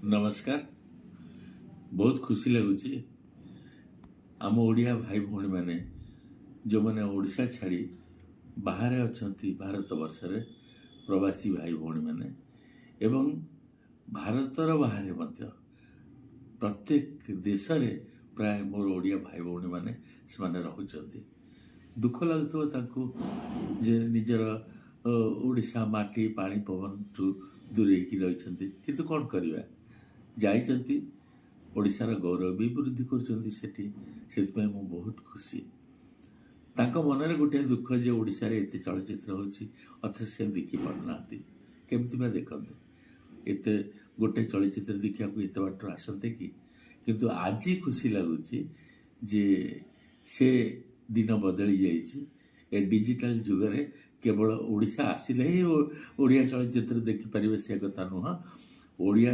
नमस्कार। बहुत खुशी लगुच आम ओडिया भाई भौणी मैंने जो मैंने ओडिशा छाड़ी बाहर अच्छा भारत वर्ष प्रवासी भाई भौणी मैंने एवं भारतर बाहर मध्य प्रत्येक देश में प्राय मोर ओडिया भाई भौणी मैंने से रोचंती दुख लगुव जे निजर ओडिशा माटी पानी पवन ठू दूरे रही किंतु कौन करवा जाइछंती ओडिशार गौरव भी वृद्धि कर बहुत खुशी तांको मनरे गोटे दुख जे ओडिशा रे एते चलचित्र होची अथच से देखि पारना केमती बा देखते एते गोटे चलचित्र देखा एत बाट आसते कि किंतु आज खुशी लगुच जे से दिन बदली जाइए ए डिजिटल जुगरे केवल ओडिशा आसिले ही ओडिया चलचित्र देखिपारे से कथा नुह ओडिया